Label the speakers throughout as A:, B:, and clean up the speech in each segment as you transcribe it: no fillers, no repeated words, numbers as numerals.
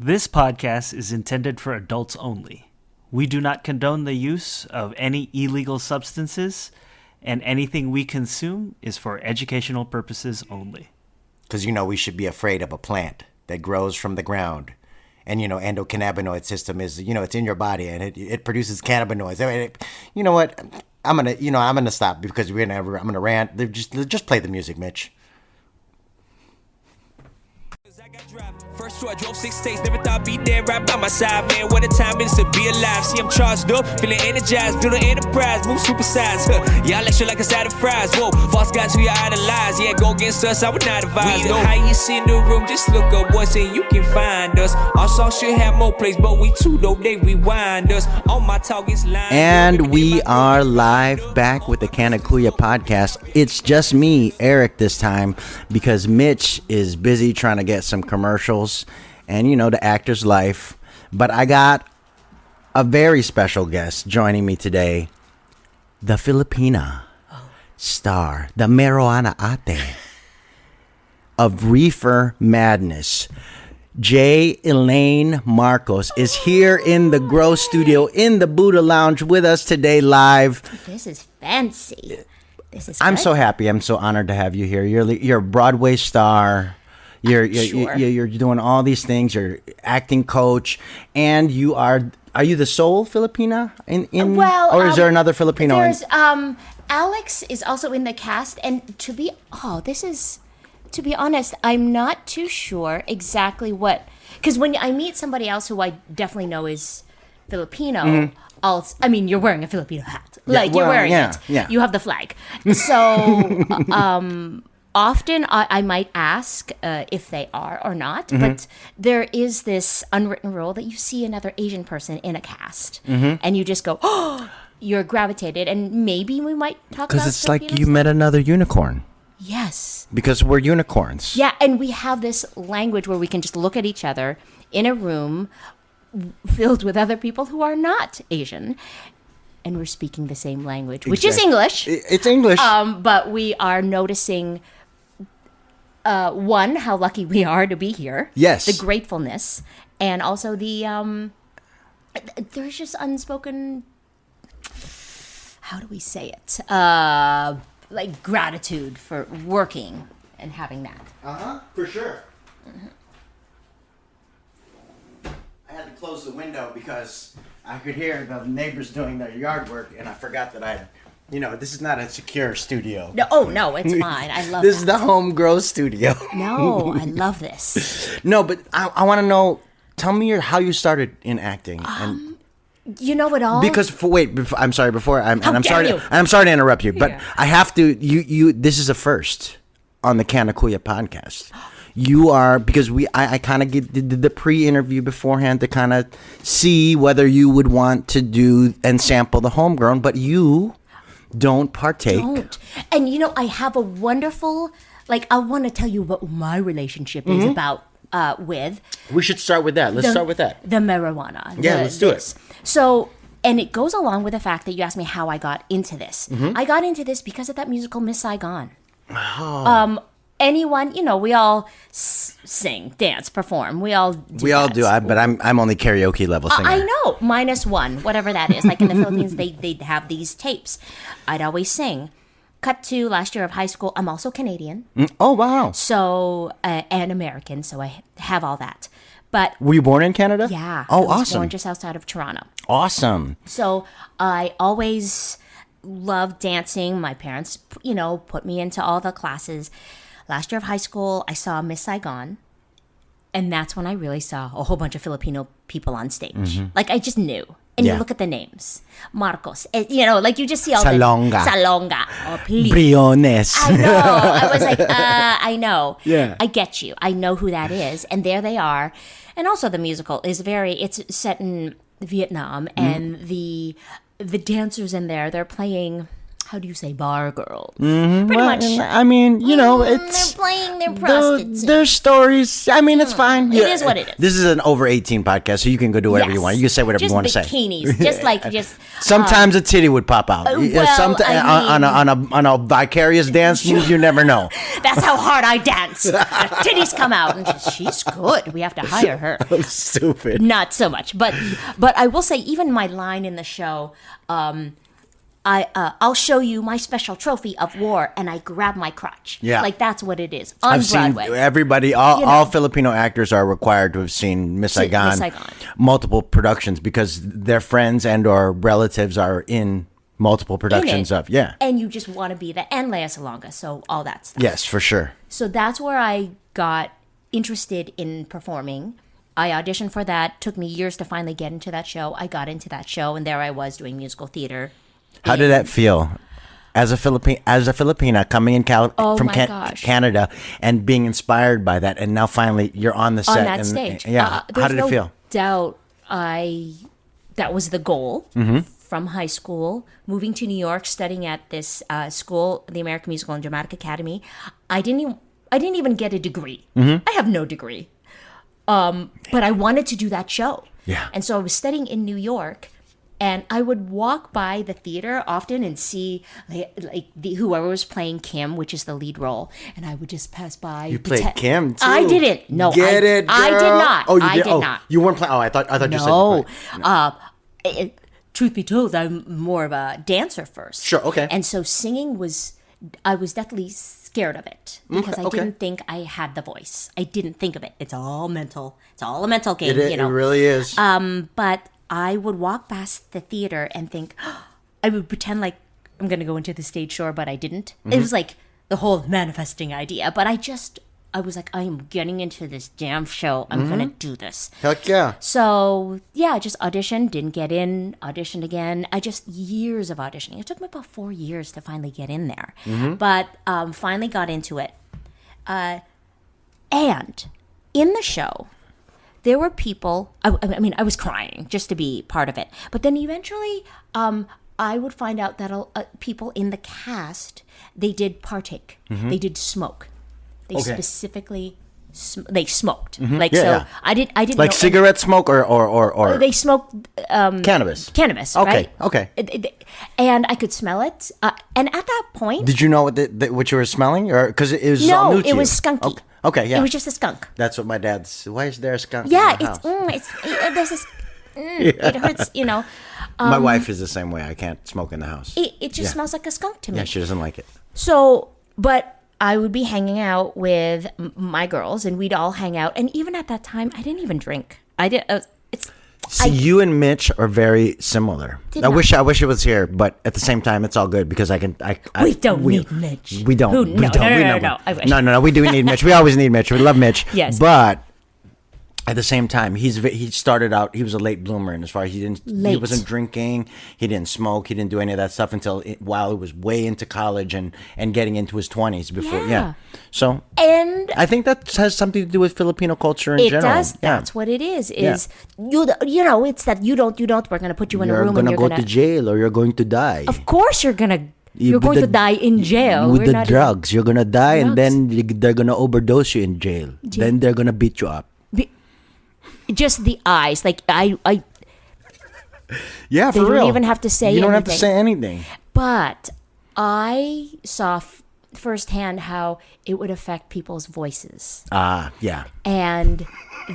A: This podcast is intended for adults only. We do not condone the use of any illegal substances, and anything we consume is for educational purposes only.
B: Because, we should be afraid of a plant that grows from the ground. And, endocannabinoid system is, it's in your body and it produces cannabinoids. I mean, you know what? I'm gonna stop because I'm gonna rant. Just play the music, Mitch.
C: First two, I drove 6 states, never thought I'd be there right by my side, man. What a time it is to be alive. See, I'm charged up, feeling energized, building enterprise, move supersize. Y'all lecture like a side of fries. Whoa, false guys who you idolize. Yeah, go against us, I would not advise. We know how you see in the room, just look up once and you can find us. Our song should have more plays, but we too, though they rewind us. On my talk is line.
D: And we are live back with the Canna Kuyas podcast. It's just me, Erick, this time, because Mitch is busy trying to get some commercials and the actor's life. But I got a very special guest joining me today, the Filipina star, the marijuana ate of Reefer Madness. Elaine Marcos is here in the Grow Studio in the Buddha Lounge with us today live.
E: This is fancy. This is
D: I'm
E: good.
D: so happy. I'm so honored to have you here. You're a Broadway star. You're doing all these things. You're acting coach, and are you the sole Filipina or is there another Filipino?
E: There's Alex is also in the cast, and to be honest, I'm not too sure exactly what, because when I meet somebody else who I definitely know is Filipino, you're wearing a Filipino hat, you're wearing it. Yeah. You have the flag, so. Often I might ask if they are or not, but there is this unwritten rule that you see another Asian person in a cast, and you just go, oh, you're gravitated, and maybe we might talk about
D: because it's like you met another unicorn.
E: Yes.
D: Because we're unicorns.
E: Yeah, and we have this language where we can just look at each other in a room filled with other people who are not Asian. And we're speaking the same language, which is English.
D: It's English.
E: But we are noticing, one, how lucky we are to be here.
D: Yes.
E: The gratefulness. And also the, there's just unspoken, how do we say it? Like gratitude for working and having that.
D: For sure. I had to close the window because I could hear the neighbors doing their yard work, and I forgot that this is not a secure studio.
E: No, it's fine. I love
D: this. This is the home grow studio.
E: No, I love this.
D: No, but I want to know. Tell me how you started in acting.
E: You know it all.
D: Because I'm sorry. I'm sorry to interrupt you, but
E: Yeah.
D: I have to. You. This is a first on the Canna Kuyas podcast. You are, because I kind of did the pre-interview beforehand to kind of see whether you would want to do and sample the homegrown, but you don't partake.
E: And I have a wonderful, I want to tell you what my relationship is about with.
D: We should start with that. Let's start with that.
E: The marijuana.
D: Yeah, let's do it.
E: So, and it goes along with the fact that you asked me how I got into this. I got into this because of that musical Miss Saigon.
D: Oh.
E: Anyone, we all sing, dance, perform. We all do.
D: But I'm only karaoke level singer.
E: I know, -1, whatever that is. Like in the Philippines, they have these tapes. I'd always sing. Cut to last year of high school. I'm also Canadian.
D: Oh, wow.
E: So, and American, so I have all that. But
D: were you born in Canada?
E: yeah.
D: Oh,
E: I was
D: awesome.
E: born just outside of Toronto.
D: Awesome.
E: So I always loved dancing. My parents, put me into all the classes. Last year of high school, I saw Miss Saigon, and that's when I really saw a whole bunch of Filipino people on stage. I just knew. And you look at the names. Marcos. You just see all
D: Salonga.
E: Salonga. Oh, please.
D: Briones.
E: I know. I was like, I know.
D: Yeah.
E: I get you. I know who that is. And there they are. And also the musical is it's set in Vietnam, and the dancers in there, they're playing how do you say, bar girls.
D: Pretty
E: much.
D: I mean, it's
E: they're playing their prostitutes.
D: Their stories. I mean, it's fine.
E: It is what it is.
D: This is an over 18 podcast, so you can go do whatever you want. You can say whatever you want to say.
E: Bikinis, just
D: Sometimes a titty would pop out. On a vicarious dance move, you never know.
E: That's how hard I dance. The titties come out, and she's good. We have to hire her.
D: I'm stupid.
E: Not so much, but I will say, even my line in the show, I'll show you my special trophy of war, and I grab my crotch.
D: Yeah,
E: like that's what it is on Broadway.
D: Seen everybody, all Filipino actors are required to have seen Miss Saigon multiple productions because their friends and or relatives are in multiple productions of
E: and you just want to be that, and Lea Salonga, so all that stuff.
D: Yes, for sure.
E: So that's where I got interested in performing. I auditioned for that. Took me years to finally get into that show. I got into that show, and there I was doing musical theater.
D: How did that feel? As a Filipina coming in from Canada and being inspired by that, and now finally you're on the set.
E: On that stage.
D: How did it feel?
E: Doubt that was the goal from high school. Moving to New York, studying at this school, the American Musical and Dramatic Academy. I didn't even get a degree. I have no degree. But I wanted to do that show.
D: Yeah.
E: And so I was studying in New York, and I would walk by the theater often and see whoever was playing Kim, which is the lead role, and I would just pass by.
D: You played Kim too.
E: I didn't. No,
D: Get it, girl.
E: I did not.
D: Oh, you did?
E: I did not.
D: You weren't playing. Oh, I thought you said.
E: No. Truth be told, I'm more of a dancer first.
D: Sure. Okay.
E: And so singing I was definitely scared of it because I didn't think I had the voice. I didn't think of it. It's all mental. It's all a mental game.
D: It really is.
E: But I would walk past the theater and think, I would pretend like I'm going to go into the stage show, but I didn't. It was like the whole manifesting idea. But I was like, I am getting into this damn show. I'm going to do this.
D: Heck yeah.
E: So, yeah, I just auditioned, didn't get in, auditioned again. Years of auditioning. It took me about 4 years to finally get in there. But finally got into it. And in the show, there were people, I mean, I was crying just to be part of it. But then eventually, I would find out that people in the cast, they did partake. They did smoke. They specifically they smoked. I didn't like know
D: cigarette smoke or
E: they smoked
D: cannabis.
E: Cannabis,
D: okay,
E: right?
D: Okay.
E: And I could smell it. And at that point,
D: did you know what you were smelling, or because it was all new to you?
E: It was skunky.
D: Okay, yeah.
E: It was just a skunk.
D: That's what my dad's. Why is there a skunk?
E: Yeah,
D: in my house?
E: there's this. It hurts,
D: my wife is the same way. I can't smoke in the house.
E: It just smells like a skunk to me.
D: Yeah, she doesn't like it.
E: So, but I would be hanging out with my girls, and we'd all hang out. And even at that time, I didn't even drink. You
D: and Mitch are very similar. I wish it was here, but at the same time, it's all good because I can.
E: We don't need Mitch.
D: We don't.
E: No. I wish.
D: No. We do need Mitch. We always need Mitch. We love Mitch.
E: Yes.
D: But at the same time, he started out. He was a late bloomer, and as far as he wasn't drinking, he didn't smoke, he didn't do any of that stuff while he was way into college and getting into his 20s before. Yeah. So and I think that has something to do with Filipino culture in general. It does.
E: That's what it is. It's that you don't. We're gonna put you in a room and you're
D: gonna go to jail or you're going to die.
E: Of course, you're going to die in jail
D: with the drugs. You're gonna die, and then they're gonna overdose you in jail. Then they're gonna beat you up.
E: Just the eyes, like I.
D: Yeah, for
E: real.
D: They
E: don't even have to say.
D: You don't have to say anything.
E: But I saw firsthand how it would affect people's voices.
D: Yeah.
E: And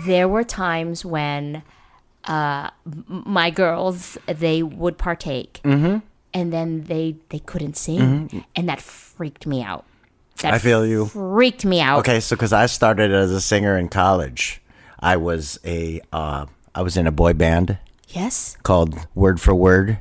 E: there were times when my girls, they would partake, and then they couldn't sing, and that freaked me out.
D: I feel you.
E: Freaked me out.
D: Okay, so because I started as a singer in college. I was in a boy band.
E: Yes.
D: Called Word for Word,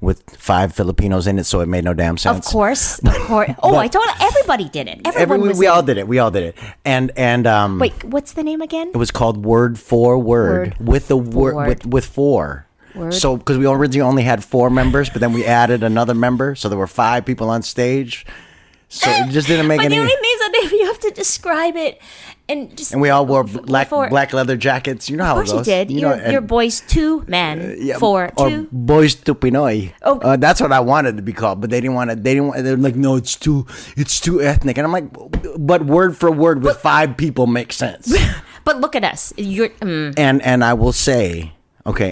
D: with 5 Filipinos in it, so it made no damn sense.
E: Of course. Oh, I told everybody did it.
D: We all did it. And
E: wait, what's the name again?
D: It was called Word for Word, with the word with 4. Word. So because we originally only had 4 members, but then we added another member, so there were 5 people on stage. So it just didn't make any.
E: But the only thing is that you have to to describe it. And
D: we all wore black leather jackets. You know how it goes.
E: Of course you did. You're boys to men
D: or boys to Pinoy.
E: Oh.
D: That's what I wanted to be called, but they didn't want to. They were like, no, it's too ethnic. And I'm like, but word for word with 5 people makes sense.
E: But look at us.
D: And I will say, okay,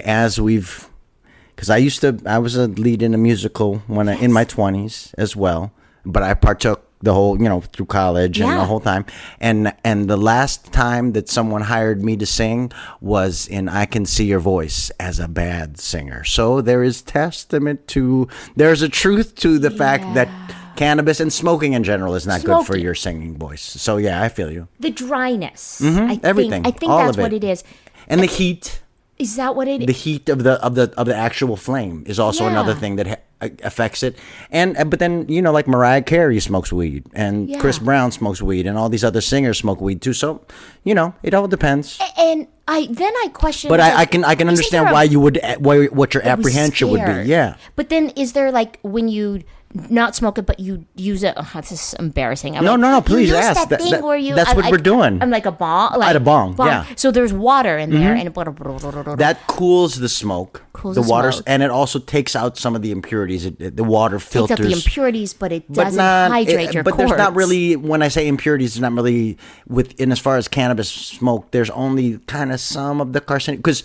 D: because I was a lead in a musical in my 20s as well, but I partook the whole, through college and the whole time. And the last time that someone hired me to sing was in I Can See Your Voice as a bad singer. So there's a truth to the fact that cannabis and smoking in general is not good for your singing voice. So yeah, I feel you.
E: The dryness.
D: Everything.
E: I think
D: all
E: that's
D: of
E: what it is.
D: And the heat.
E: Is that what it is?
D: The heat of the actual flame is also another thing that affects it. But then like Mariah Carey smokes weed, and Chris Brown smokes weed, and all these other singers smoke weed too. So it all depends.
E: And I question.
D: But I can understand why you would what your apprehension would be. Yeah.
E: But then is there like when you not smoke it, but you use it? Oh, this is embarrassing.
D: No, please ask.
E: That thing where you,
D: that's what we're doing.
E: I'm like a bong.
D: At a bong, yeah.
E: So there's water in there, and
D: that cools the smoke. The water,
E: smoke.
D: and it also takes out some of the impurities. The water filters.
E: Takes out the impurities, but it doesn't hydrate your cords.
D: But there's not really, when I say impurities, it's not really in as far as cannabis smoke. There's only kind of some of the carcinogen, because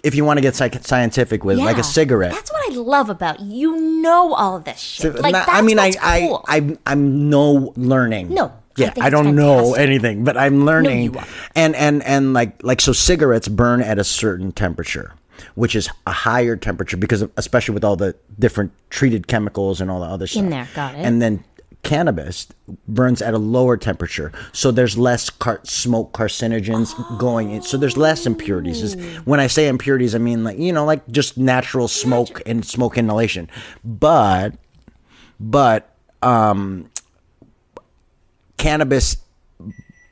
D: if you want to get scientific with like a cigarette.
E: That's what I love about you. All of this shit. Cool.
D: I'm no learning.
E: No.
D: Yeah, I don't know anything, but I'm learning. No, you are. And like so cigarettes burn at a certain temperature, which is a higher temperature because especially with all the different treated chemicals and all the other stuff.
E: In there, got it.
D: And then cannabis burns at a lower temperature, so there's less smoke carcinogens going in, so there's less impurities. When I say impurities, I mean like just natural smoke and smoke inhalation. But cannabis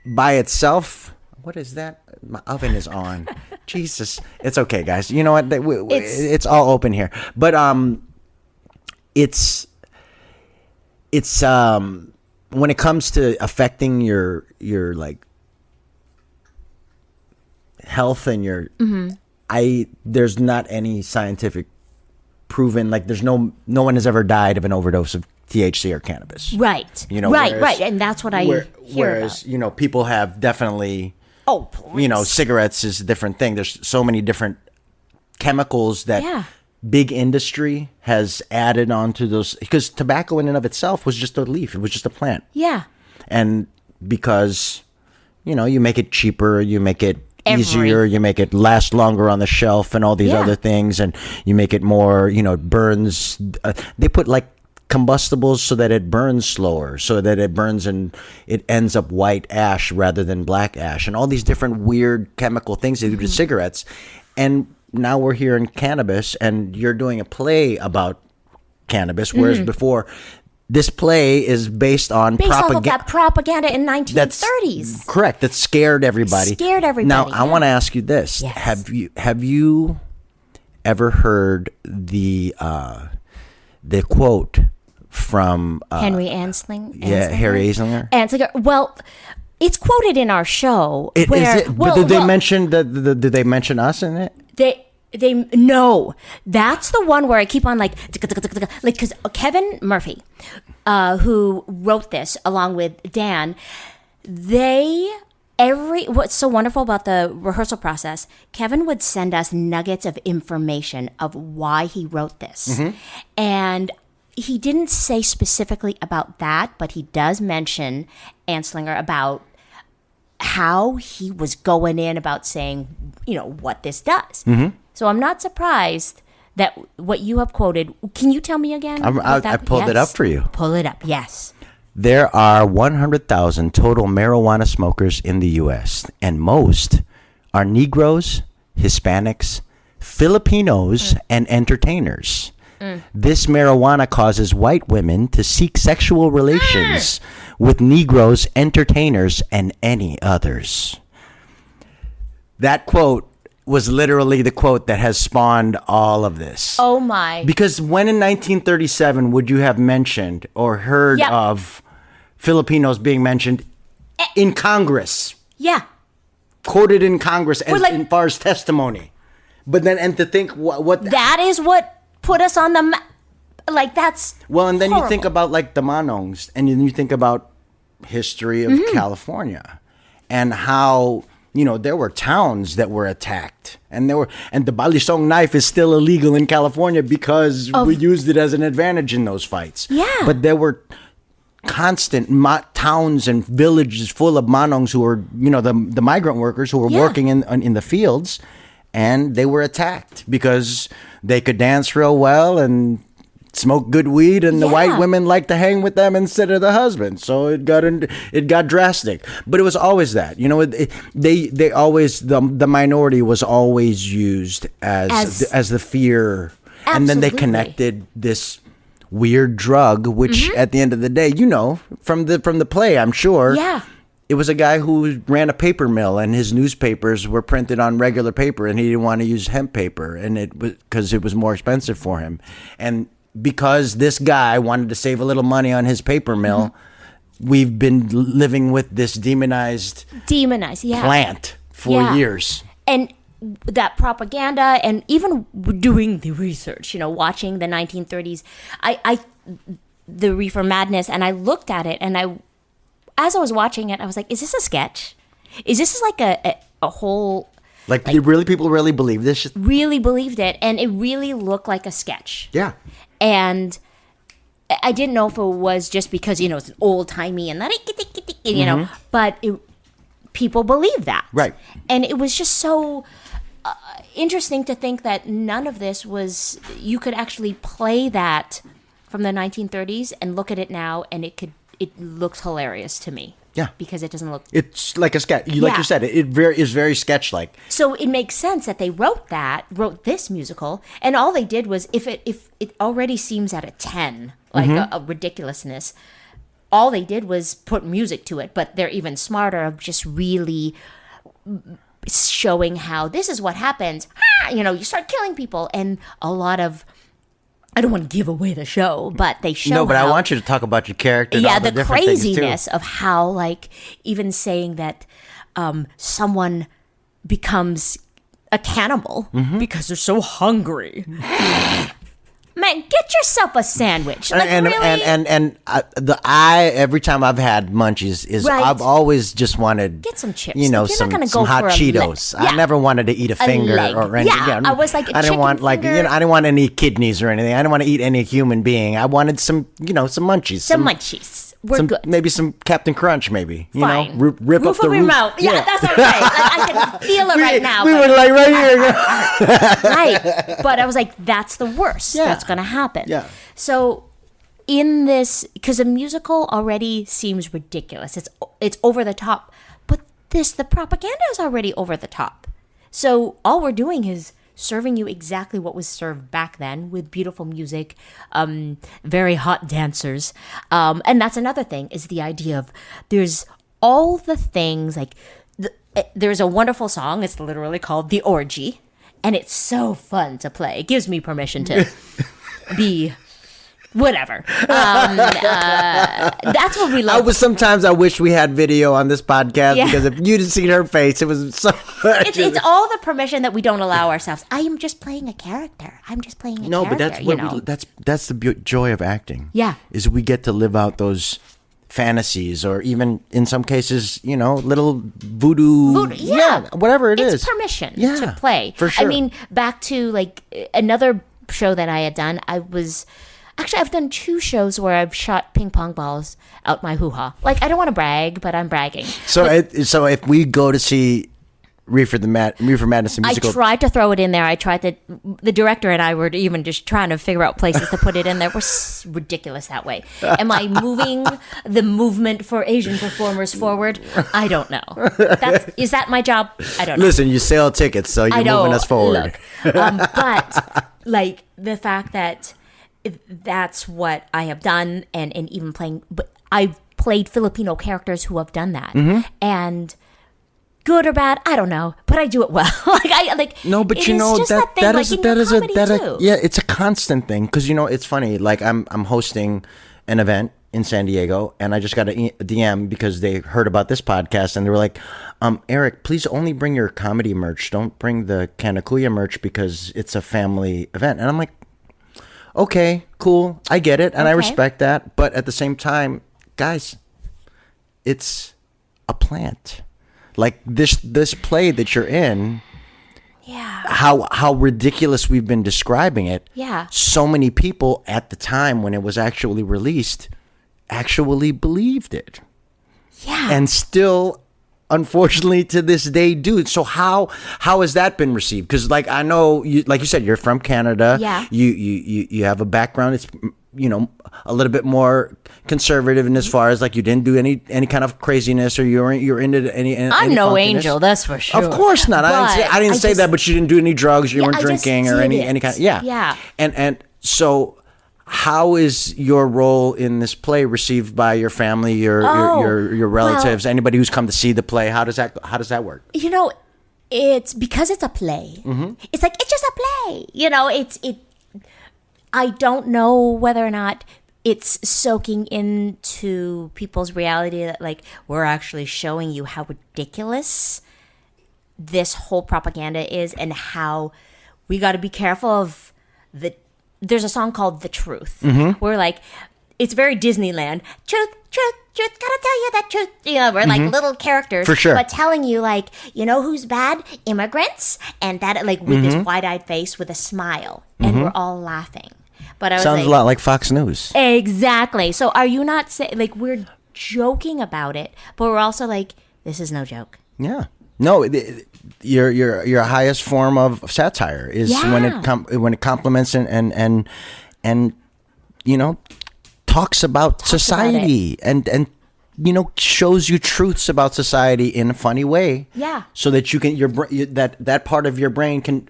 D: by itself, what is that? My oven is on. Jesus, it's okay, guys. You know what? It's all open here, but it's when it comes to affecting your like health and your there's not any scientific proven, like there's no one has ever died of an overdose of THC or cannabis.
E: Right. Right. And that's what I hear
D: whereas,
E: about.
D: People have definitely
E: please.
D: Cigarettes is a different thing. There's so many different chemicals that big industry has added onto those, because tobacco in and of itself was just a leaf. It was just a plant.
E: Yeah.
D: And because, you make it cheaper, you make it easier, you make it last longer on the shelf and all these other things, and you make it more, it burns. They put like combustibles so that it burns slower, so that it burns and it ends up white ash rather than black ash, and all these different weird chemical things they do to cigarettes. And now we're here in cannabis, and you're doing a play about cannabis, whereas before, this play is based off of that
E: propaganda in 1930s.
D: Correct. That scared everybody. Now, I want to ask you this:
E: yes.
D: Have you ever heard the quote from
E: Henry Anslinger?
D: Harry Anslinger.
E: Well, it's quoted in our show.
D: Did they mention us in it?
E: They no, that's the one where I keep on like because Kevin Murphy, who wrote this along with Dan, what's so wonderful about the rehearsal process, Kevin would send us nuggets of information of why he wrote this, and he didn't say specifically about that, but he does mention Anslinger about how he was going in about saying, what this does. So I'm not surprised that what you have quoted. Can you tell me again?
D: I pulled it up for you.
E: Pull it up, yes.
D: There are 100,000 total marijuana smokers in the U.S., and most are Negroes, Hispanics, Filipinos, and entertainers. This marijuana causes white women to seek sexual relations with Negroes, entertainers, and any others. That quote was literally the quote that has spawned all of this.
E: Oh my.
D: Because when in 1937 would you have mentioned or heard of Filipinos being mentioned in Congress.
E: Yeah.
D: Quoted in Congress as far as testimony. But then, and to think what
E: that is what put us on the map. Like, that's
D: well, and then
E: horrible.
D: you think about like the Manongs, and then you think about history of California and how, you know, there were towns that were attacked, and the balisong knife is still illegal in California because we used it as an advantage in those fights.
E: Yeah.
D: But there were constant towns and villages full of Manongs who were, you know, the migrant workers who were working in the fields, and they were attacked because they could dance real well and smoke good weed, and the white women liked to hang with them instead of the husband. So it got drastic. But it was always that, you know, they always, the minority was always used as the fear.
E: Absolutely.
D: And then they connected this weird drug, which at the end of the day, you know, from the play, I'm sure.
E: Yeah.
D: It was a guy who ran a paper mill, and his newspapers were printed on regular paper, and he didn't want to use hemp paper, and because it was more expensive for him. And because this guy wanted to save a little money on his paper mill, we've been living with this demonized plant for years.
E: And that propaganda, and even doing the research, you know, watching the 1930s, the Reefer Madness, and I looked at it, and as I was watching it, I was like, is this a sketch? Is this like a whole...
D: Like people really believe this?
E: Really believed it, and it really looked like a sketch.
D: Yeah.
E: And I didn't know if it was just because, you know, it's old-timey and that, you know, but people believe that.
D: Right.
E: And it was just so interesting to think that none of this was, you could actually play that from the 1930s and look at it now, and it looks hilarious to me.
D: Yeah.
E: Because it doesn't look...
D: It's like a sketch. Like you said, it is very sketch-like.
E: So it makes sense that they wrote this musical, and all they did was, if it already seems at a 10, like a ridiculousness, all they did was put music to it, but they're even smarter of just really showing how this is what happens. You know, you start killing people, and a lot of... I don't want to give away the show, but they show
D: No, but I want you to talk about your character. And all
E: the craziness of how, like, even saying that someone becomes a cannibal because they're so hungry. Man, get yourself a sandwich. Like, really?
D: And every time I've had munchies is I've always just wanted
E: get some chips.
D: You know,
E: like,
D: some
E: go
D: hot Cheetos. I never wanted to eat a finger or anything.
E: Yeah, I was like,
D: I didn't want
E: finger.
D: I didn't want any kidneys or anything. I didn't want to eat any human being. I wanted some munchies.
E: Some munchies. We're good.
D: Maybe some Captain Crunch, maybe. You
E: Fine.
D: know, rip up the
E: of your
D: roof.
E: mouth. Yeah, that's okay. Like, I can feel it right now.
D: We were like right here.
E: Right. But I was like, that's the worst that's going to happen.
D: Yeah.
E: So in this, because a musical already seems ridiculous. It's over the top. But the propaganda is already over the top. So all we're doing is serving you exactly what was served back then, with beautiful music, very hot dancers. And that's another thing, is the idea of there's all the things, like there's a wonderful song. It's literally called The Orgy. And it's so fun to play. It gives me permission to be... whatever. That's what we love.
D: Sometimes I wish we had video on this podcast because if you'd seen her face, it was so.
E: It's all the permission that we don't allow ourselves. I am just playing a character. I'm just playing a character.
D: No, but that's what that's the joy of acting.
E: Yeah,
D: is we get to live out those fantasies, or even in some cases, you know, little voodoo whatever it's permission
E: to play.
D: For sure.
E: I mean, back to like another show that I had done. I've done 2 shows where I've shot ping pong balls out my hoo-ha. Like, I don't want to brag, but I'm bragging.
D: So if we go to see Reefer Madness the Musical...
E: I tried to throw it in there. The director and I were even just trying to figure out places to put it in there. We're ridiculous that way. Am I moving the movement for Asian performers forward? I don't know. Is that my job? I don't know.
D: Listen, you sell tickets, so you're moving us forward.
E: Look, but, like, the fact that... that's what I have done, and even playing, but I've played Filipino characters who have done that, and good or bad, I don't know, but I do it well.
D: But you know it's a constant thing, because you know it's funny. Like I'm hosting an event in San Diego, and I just got a DM because they heard about this podcast, and they were like, Erick, please only bring your comedy merch. Don't bring the Canna Kuyas merch because it's a family event. And I'm like, okay, cool. I get it, and I respect that. But at the same time, guys, it's a plant. Like this play that you're in, how ridiculous we've been describing it.
E: Yeah.
D: So many people at the time when it was actually released actually believed it.
E: Yeah.
D: And still, unfortunately, to this day, do. So how has that been received? Because like I know, like you said, you're from Canada.
E: Yeah.
D: You have a background. It's a little bit more conservative in as far as like you didn't do any kind of craziness, or you're into any.
E: I'm no
D: funkiness.
E: angel, that's for sure.
D: Of course not. I didn't say that, but you didn't do any drugs. You weren't drinking or any kind.
E: Yeah.
D: And so. How is your role in this play received by your family, your relatives, anybody who's come to see the play? How does that work?
E: It's because it's a play. Mm-hmm. It's like, it's just a play. I don't know whether or not it's soaking into people's reality that like we're actually showing you how ridiculous this whole propaganda is, and how we got to be careful of there's a song called The Truth, where like, it's very Disneyland. Truth, gotta tell you that truth. We're like little characters.
D: For sure.
E: But telling you like, who's bad? Immigrants. And that like with this wide-eyed face with a smile. And we're all laughing. But I was
D: sounds a lot like Fox News.
E: Exactly. So are you not saying, like, we're joking about it, but we're also like, this is no joke.
D: Yeah. No, your highest form of satire is when it compliments and talks about society and shows you truths about society in a funny way.
E: Yeah.
D: So that you can that part of your brain can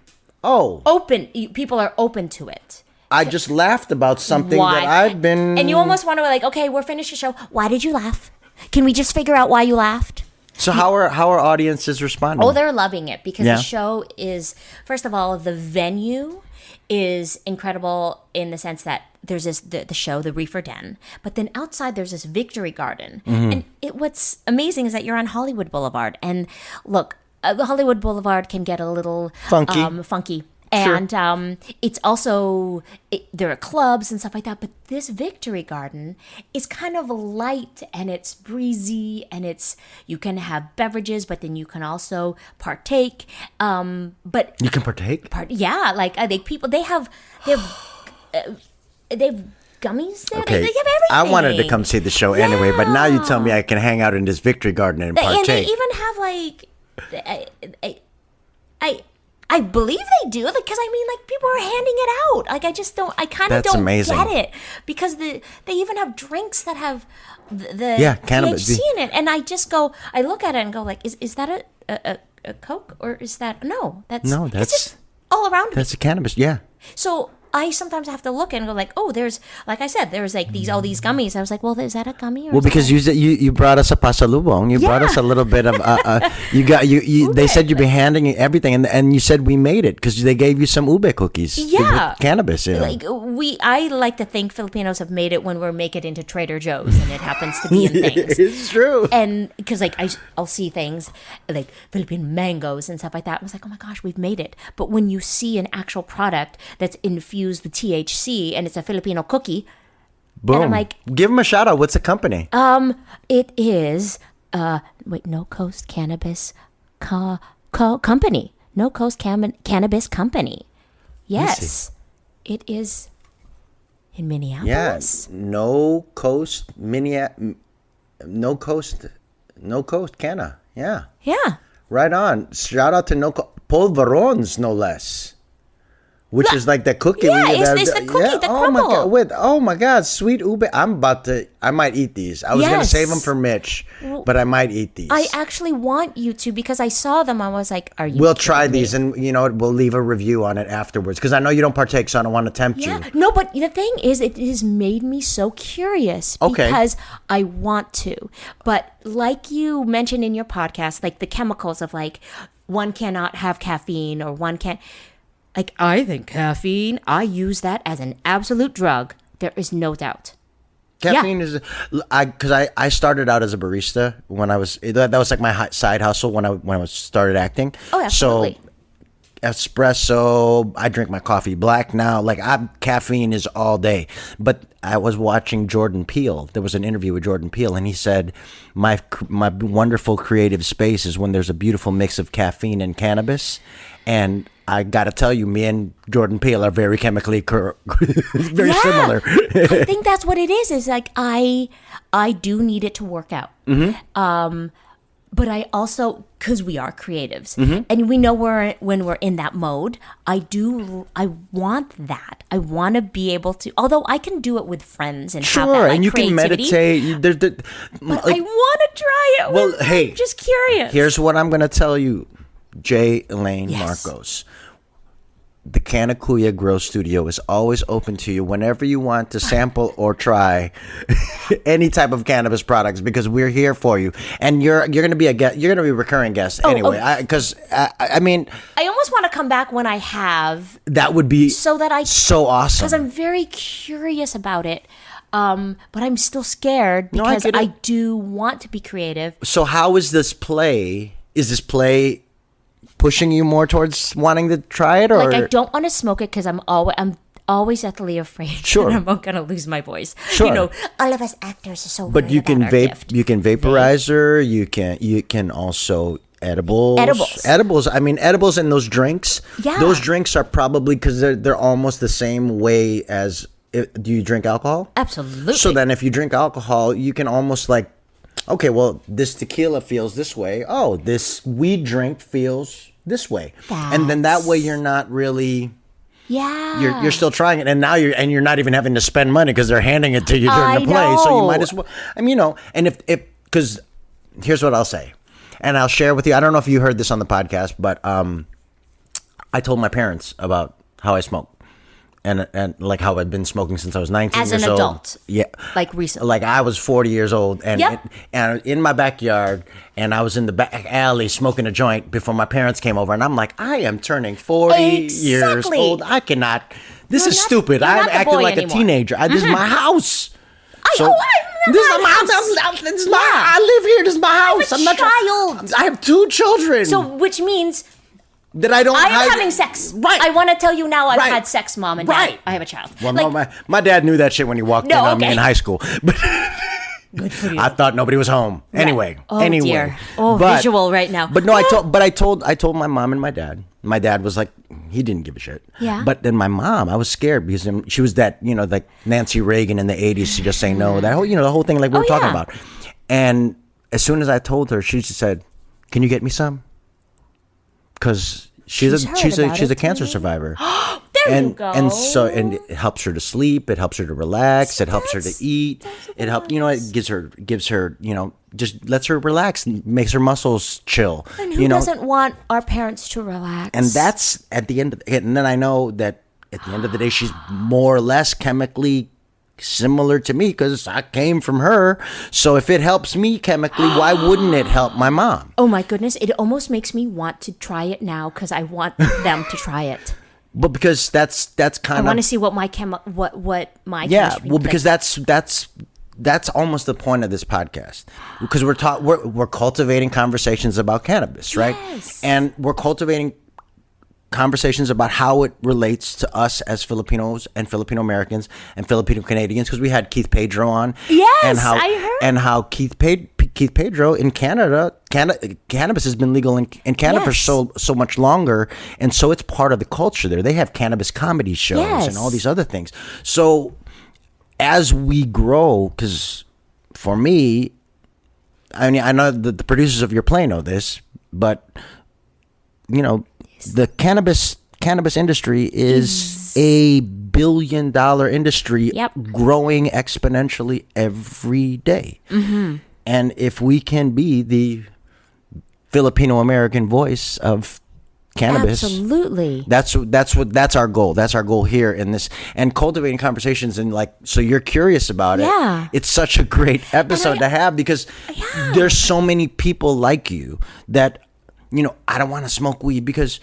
E: people are open to it.
D: I just laughed about something that I've been,
E: and you almost want to like, okay, we're finished the show. Why did you laugh? Can we just figure out why you laughed?
D: So how are audiences responding?
E: Oh, they're loving it because the show is, first of all, the venue is incredible in the sense that there's the show, the Reefer Den, but then outside there's this Victory Garden. And what's amazing is that you're on Hollywood Boulevard. And look, the Hollywood Boulevard can get a little funky. And it's also, there are clubs and stuff like that. But this Victory Garden is kind of light and it's breezy and you can have beverages, but then you can also partake. But
D: you can partake?
E: Like I think people, they have gummies there.
D: Okay.
E: They have everything.
D: I wanted to come see the show anyway, but now you tell me I can hang out in this Victory Garden and partake.
E: And they even have like, I believe they do, because people are handing it out. Like I kind of don't
D: amazing.
E: get it, because they even have drinks that have the
D: cannabis
E: THC in it, and I look at it and go like, is that a Coke, or is that that's just all around.
D: That's a cannabis, yeah.
E: So I sometimes have to look and go like, oh, there's, like I said, there's like all these gummies. I was like, well, is that a gummy? Or
D: because you brought us a pasalubong. You brought us a little bit of they said you'd be handing everything, and you said we made it because they gave you some ube cookies with cannabis.
E: Like I like to think Filipinos have made it when we make it into Trader Joe's, and it happens to be in things.
D: It's true.
E: And because like I'll see things like Philippine mangoes and stuff like that. I was like, oh my gosh, we've made it. But when you see an actual product that's infused with THC and it's a Filipino cookie,
D: boom!
E: And I'm like,
D: give them a shout out. What's the company?
E: It is No Coast Cannabis Company. No Coast Cannabis Company. Yes, it is in Minneapolis.
D: Yeah, No Coast Canna. Yeah.
E: Yeah.
D: Right on. Shout out to Polvorons, no less. Which is like the cookie.
E: Yeah, it's the cookie, the crumble.
D: Oh my God, sweet ube. I might eat these. I was going to save them for Mitch, but I might eat these.
E: I actually want you to, because I saw them. I was like, are you
D: We'll try these, and we'll leave a review on it afterwards, because I know you don't partake, so I don't want to tempt you.
E: No, but the thing is, it has made me so curious, because I want to. But like you mentioned in your podcast, like the chemicals of like, one cannot have caffeine or one can't. Like, I think caffeine, I use that as an absolute drug. There is no doubt.
D: Caffeine is, because I started out as a barista when I was, that was like my side hustle when I started acting.
E: Oh, absolutely.
D: So espresso, I drink my coffee black now. Like caffeine is all day. But I was watching Jordan Peele. There was an interview with Jordan Peele, and he said, my wonderful creative space is when there's a beautiful mix of caffeine and cannabis. And I got to tell you, me and Jordan Peele are very chemically very similar.
E: I think that's what it is. Is like I do need it to work out. But I also, because we are creatives, and we know when we're in that mode, I want that. I want to be able to, although I can do it with friends and have that, like,
D: and you can meditate.
E: But I want to try it.
D: Well, hey,
E: I'm just curious.
D: Here's what I'm going to tell you, Elaine Marcos. The Canna Kuyas Grow Studio is always open to you whenever you want to sample or try any type of cannabis products, because we're here for you. And you're going to be a guest. You're going to be a recurring guest anyway. Because I mean,
E: I almost want to come back when I have.
D: That would be so awesome.
E: Because I'm very curious about it. But I'm still scared because I do want to be creative.
D: So how is this play? Is this play pushing you more towards wanting to try it, or
E: like I don't want to smoke it because I'm always ethically afraid that I'm gonna lose my voice.
D: Sure.
E: You know, all of us actors are so.
D: But you can vape.
E: Gift.
D: You can vaporizer. You can also edibles. I mean, edibles and those drinks.
E: Yeah.
D: Those drinks are probably, because they're almost the same way as. Do you drink alcohol?
E: Absolutely.
D: So then, if you drink alcohol, you can almost like. Okay, well, this tequila feels this way. Oh, this weed drink feels this way. And then that way you're not really...
E: Yeah.
D: You're still trying it, and now you're not even having to spend money because they're handing it to you during the play. So you might as well... I mean, you know, and if because here's what I'll say, and I'll share with you. I don't know if you heard this on the podcast, but I told my parents about how I smoke. And like how I've been smoking since I was 19 years old.
E: As an adult.
D: Yeah.
E: Like recently.
D: Like I was 40 years old and in my backyard, and I was in the back alley smoking a joint before my parents came over, and I'm like, I am turning 40 years old. I cannot. This is stupid. I'm acting like a teenager. This is my house. This is my I live here. This is my house.
E: I'm not child.
D: I have 2 children.
E: So which means
D: that I don't.
E: I'm having sex. Right. I want to tell you now. I've had sex, Mom and Dad. I have a child.
D: Well, like, no, my dad knew that shit when he walked in on me in high school. But good for you. I thought nobody was home. Right. Anyway.
E: Dear. Visual right now.
D: But no, I told my mom and my dad. My dad was like, he didn't give a shit.
E: Yeah.
D: But then my mom, I was scared because she was that, you know, like Nancy Reagan in the 80s. She just saying no. That whole, you know, the whole thing like we were talking about. And as soon as I told her, she just said, "Can you get me some?" Because she's a cancer survivor.
E: There you go.
D: And so it helps her to sleep. It helps her to relax. It helps her to eat. It helps. You know, it gives her. You know, just lets her relax and makes her muscles chill.
E: And who doesn't want our parents to relax?
D: And that's at the end of it. And then I know that at the end of the day, she's more or less chemically similar to me because I came from her. So if it helps me chemically, why wouldn't it help my mom?
E: Oh my goodness! It almost makes me want to try it now because I want them to try it.
D: But because that's kind of,
E: I want to see what my my
D: well, because that's almost the point of this podcast, because we're cultivating conversations about cannabis, right?
E: Yes.
D: And we're cultivating conversations about how it relates to us as Filipinos and Filipino Americans and Filipino Canadians, because we had Keith Pedro on.
E: Yes,
D: I heard. And how Keith Pedro in Canada, cannabis has been legal in Canada for so much longer, and so it's part of the culture there. They have cannabis comedy shows and all these other things. So as we grow, because for me, I mean, I know that the producers of your play know this, but you know, the cannabis industry is a $1 billion industry, growing exponentially every day. Mm-hmm. And if we can be the Filipino American voice of cannabis,
E: absolutely,
D: that's our goal. That's our goal here in this, and cultivating conversations. And like, so you're curious about it. It's such a great episode to have, because there's so many people like you that, you know, I don't want to smoke weed because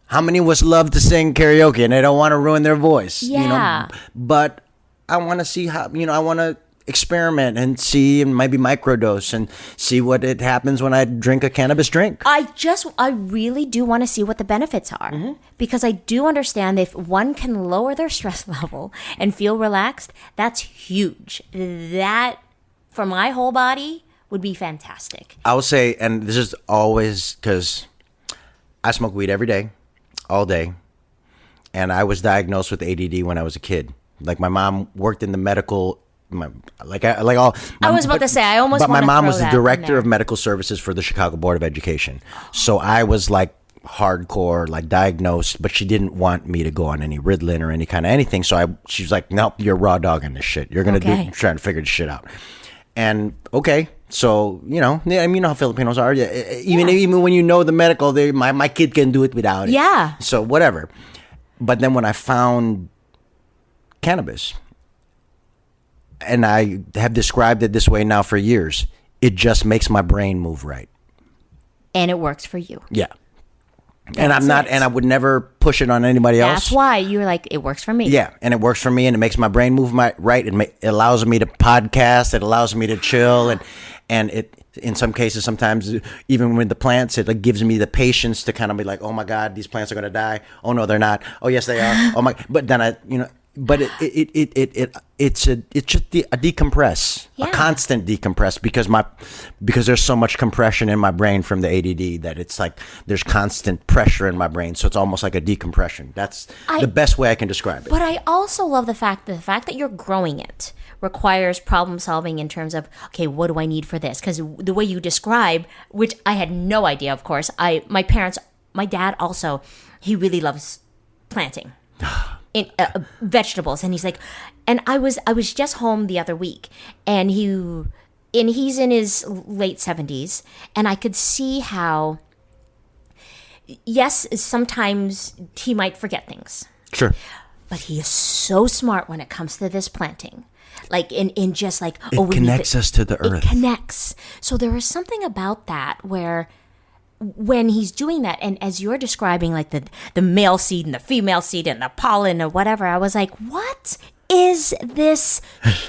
D: how many of us love to sing karaoke and they don't want to ruin their voice? You know? But I want to see how, you know, I want to experiment and see, and maybe microdose and see what it happens when I drink a cannabis drink.
E: I really do want to see what the benefits are, because I do understand if one can lower their stress level and feel relaxed, that's huge. That, for my whole body, would be fantastic.
D: I will say, and this is always because I smoke weed every day, all day, and I was diagnosed with ADD when I was a kid. Like, my mom worked in the medical. I was
E: about to say, I almost.
D: But my
E: wanna
D: mom
E: throw
D: was the
E: that in
D: director
E: there.
D: of medical services for the Chicago Board of Education, so I was like hardcore, like diagnosed. But she didn't want me to go on any Ritalin or any kind of anything. So she's like, "Nope, you're raw dogging this shit. You're gonna
E: Okay.
D: trying to figure this shit out." And okay, so I mean, you know how Filipinos are. Even when you know the medical, my kid can do it without it.
E: Yeah.
D: So whatever. But then when I found cannabis, and I have described it this way now for years, it just makes my brain move right.
E: And it works for you.
D: Yeah. And I'm not,
E: it.
D: and I would never push it on anybody else.
E: That's why you were like, it works for me.
D: Yeah, and it works for me, and it makes my brain move right. It allows me to podcast. It allows me to chill, and it, in some cases, sometimes even with the plants, it like gives me the patience to kind of be like, oh my God, these plants are gonna die. Oh no, they're not. Oh yes, they are. Oh my. But then but it's a decompress,
E: Yeah.
D: a constant decompress, because there's so much compression in my brain from the ADD that it's like there's constant pressure in my brain, so it's almost like a decompression. That's the best way I can describe it.
E: But I also love the fact that you're growing it requires problem solving in terms of, okay, what do I need for this? Because the way you describe, which I had no idea, of course, my dad also, he really loves planting. In vegetables, and he's like, and I was just home the other week, and he's in his late 70s, and I could see how, yes, sometimes he might forget things,
D: Sure.
E: but he is so smart when it comes to this planting, like in just like,
D: It connects us to the earth.
E: It connects. So there is something about that where, when he's doing that, and as you're describing, like the male seed and the female seed and the pollen or whatever, I was like, what is this?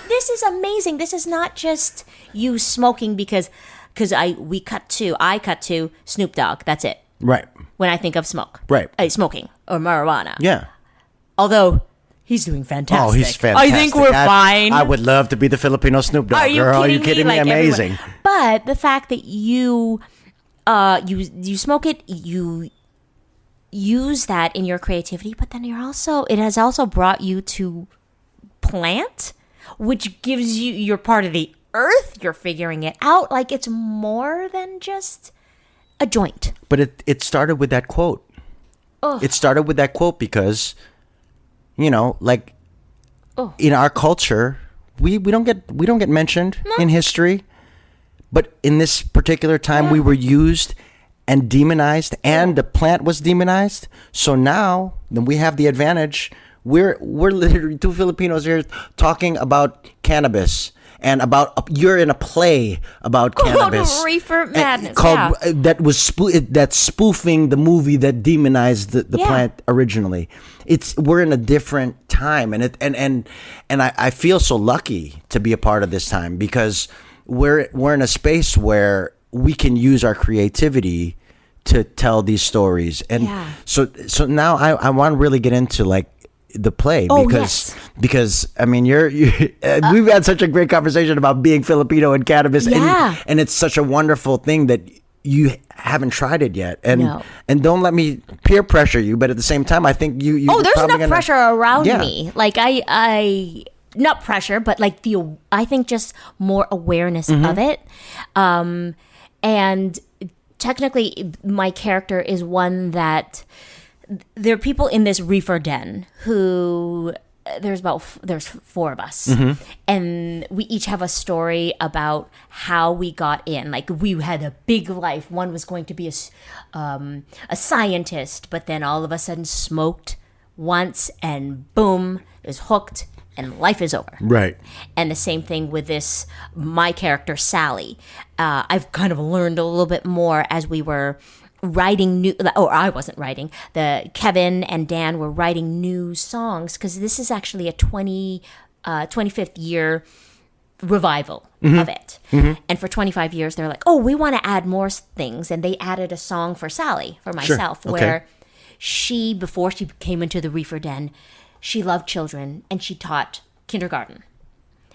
E: This is amazing. This is not just you smoking because I cut to Snoop Dogg. That's it.
D: Right.
E: When I think of smoke.
D: Right.
E: Smoking or marijuana.
D: Yeah.
E: Although he's doing fantastic.
D: Oh, he's fantastic.
E: I think we're fine.
D: I would love to be the Filipino Snoop Dogg.
E: Are you
D: girl.
E: kidding
D: Are you kidding me?
E: Like,
D: Amazing.
E: everyone. But the fact that you smoke it, you use that in your creativity, but then it has also brought you to plant, which gives you're part of the earth. You're figuring it out. Like, it's more than just a joint.
D: But it started with that quote.
E: Oh.
D: It started with that quote because, like, in our culture, we don't get mentioned in history. But in this particular time, we were used and demonized, and the plant was demonized. So now, then we have the advantage. We're literally two Filipinos here talking about cannabis, and you're in a play about cannabis
E: Reefer Madness,
D: called that's spoofing the movie that demonized the plant originally. We're in a different time, and I feel so lucky to be a part of this time, because we're in a space where we can use our creativity to tell these stories. And so now I want to really get into like the play, because I mean we've had such a great conversation about being Filipino and cannabis, and it's such a wonderful thing that you haven't tried it yet, and don't let me peer pressure you, but at the same time I think you
E: there's enough pressure around me, like I not pressure, but like I think just more awareness of it. And technically my character is one that there are people in this reefer den who there's 4 of us, and we each have a story about how we got in. Like, we had a big life. One was going to be a scientist, but then all of a sudden smoked once and boom, is hooked. And life is over. Right. And the same thing with my character, Sally. I've kind of learned a little bit more as we were writing I wasn't writing. Kevin and Dan were writing new songs, because this is actually a 25th year revival of it. And for 25 years, they're like, oh, we want to add more things. And they added a song for Sally, for myself,
D: Okay.
E: where she, before she came into the Reefer Den, she loved children and she taught kindergarten.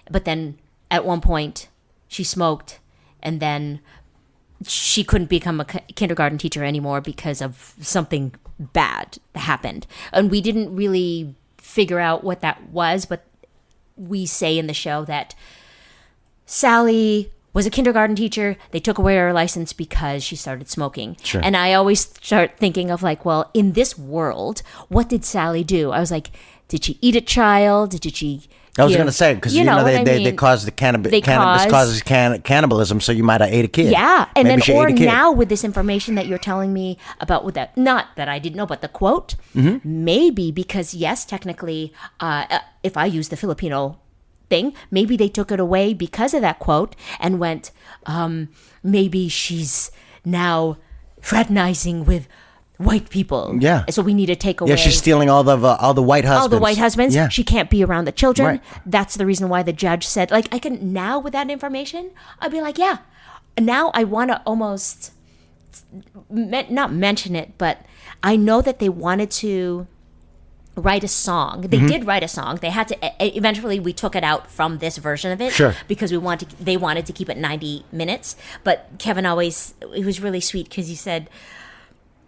E: But then at one point, she smoked, and then she couldn't become a kindergarten teacher anymore because of something bad that happened. And we didn't really figure out what that was, but we say in the show that Sally was a kindergarten teacher. They took away her license because she started smoking.
D: Sure.
E: And I always start thinking of like, well, in this world, what did Sally do? I was like, did she eat a child? Did she...
D: I was going to say, because they cause the cannabis causes cannibalism, so you might have ate a kid.
E: Yeah, and
D: Maybe she
E: then or
D: ate a kid.
E: now with this information that you're telling me about with that, not that I didn't know, but the quote, maybe because yes, technically, if I use the Filipino thing, maybe they took it away because of that quote and went, maybe she's now fraternizing with white people.
D: Yeah.
E: So we need to take away.
D: Yeah, she's stealing all the white husbands.
E: All the white husbands.
D: Yeah.
E: She can't be around the children.
D: Right.
E: That's the reason why the judge said, like, I can now with that information, I'd be like, yeah. Now I want to almost not mention it, but I know that they wanted to write a song. They did write a song. They had to. Eventually, we took it out from this version of it,
D: Sure,
E: because they wanted to keep it 90 minutes. But Kevin always, it was really sweet because he said,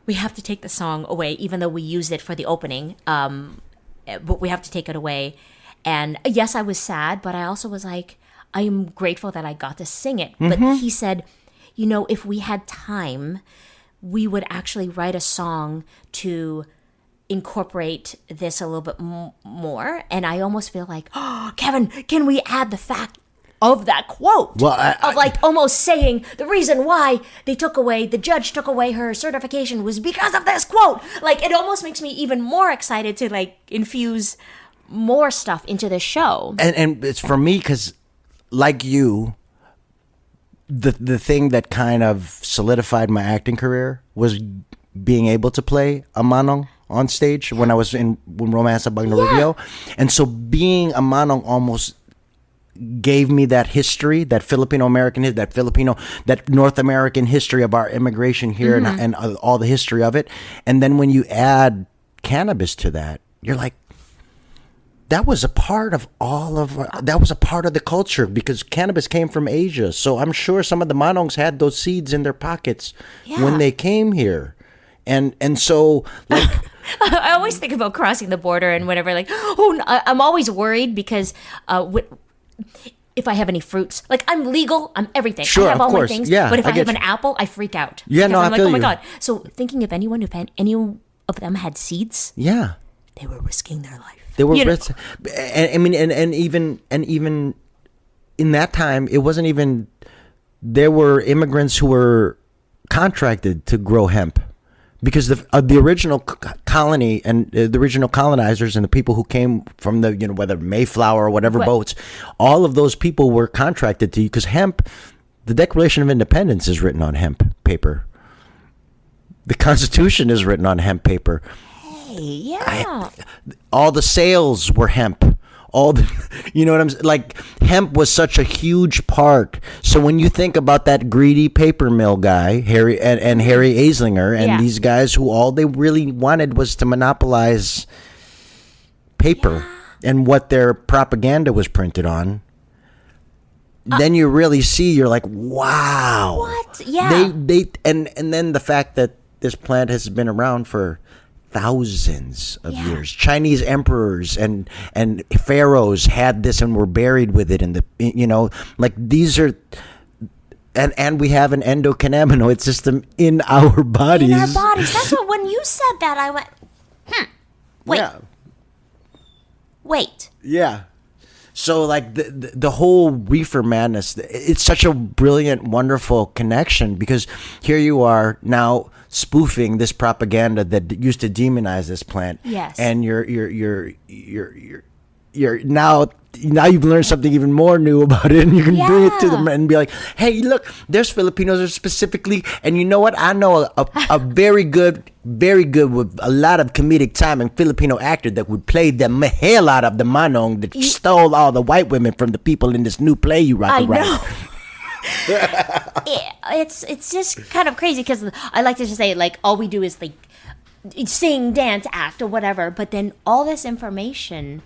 E: we have to take the song away, even though we used it for the opening. But we have to take it away. And yes, I was sad, but I also was like, I am grateful that I got to sing it. But he said, if we had time, we would actually write a song to incorporate this a little bit more. And I almost feel like, oh, Kevin, can we add the fact of that quote?
D: Well,
E: of like almost saying the reason why the judge took away her certification was because of this quote. Like, it almost makes me even more excited to like infuse more stuff into the show.
D: And it's for me because, like you, the thing that kind of solidified my acting career was being able to play a manong on stage when I was in Romance of Bagno Rubio. And so being a manong almost gave me that history, that Filipino American, that North American history of our immigration here and all the history of it. And then when you add cannabis to that, you're like, that was a part of that was a part of the culture because cannabis came from Asia. So I'm sure some of the manongs had those seeds in their pockets when they came here. And so like
E: I always think about crossing the border and whatever, like, I'm always worried because if I have any fruits, like I'm legal, I'm everything.
D: Sure,
E: I have
D: of
E: all
D: course.
E: my things.
D: Yeah,
E: but if
D: I
E: I have
D: get
E: an
D: you.
E: apple, I freak out.
D: Yeah,
E: Because
D: no,
E: I'm
D: I
E: like,
D: feel
E: oh my
D: you.
E: God. So thinking if any of them had seeds,
D: yeah.
E: they were risking their life.
D: They were, and even in that time, it wasn't even. There were immigrants who were contracted to grow hemp, because the original colony and the original colonizers and the people who came from the whether Mayflower or whatever boats, all of those people were contracted to, because hemp, the Declaration of Independence is written on hemp paper. The Constitution is written on hemp paper.
E: Yeah.
D: All the sales were hemp. All the, you know what I'm saying? Like, hemp was such a huge part. So when you think about that greedy paper mill guy, Harry and Harry Aislinger, and these guys who all they really wanted was to monopolize paper and what their propaganda was printed on. Then you really see, you're like, wow.
E: What? Yeah.
D: They and then the fact that this plant has been around for thousands of years. Chinese emperors and pharaohs had this and were buried with it in the like these are and we have an endocannabinoid system in our bodies.
E: In our bodies. That's what, when you said that, I went, wait.
D: Yeah.
E: Wait.
D: Yeah. So like the whole Reefer Madness, it's such a brilliant, wonderful connection, because here you are now spoofing this propaganda that used to demonize this plant.
E: Yes.
D: And you're now you've learned something even more new about it, and you can bring it to them and be like, hey, look, there's Filipinos that are specifically, and you know what? I know a very good with a lot of comedic timing Filipino actor that would play the hell out of the manong that stole all the white women from the people in this new play you write.
E: I know. It's just kind of crazy because I like to just say, like, all we do is like sing, dance, act, or whatever, but then all this information,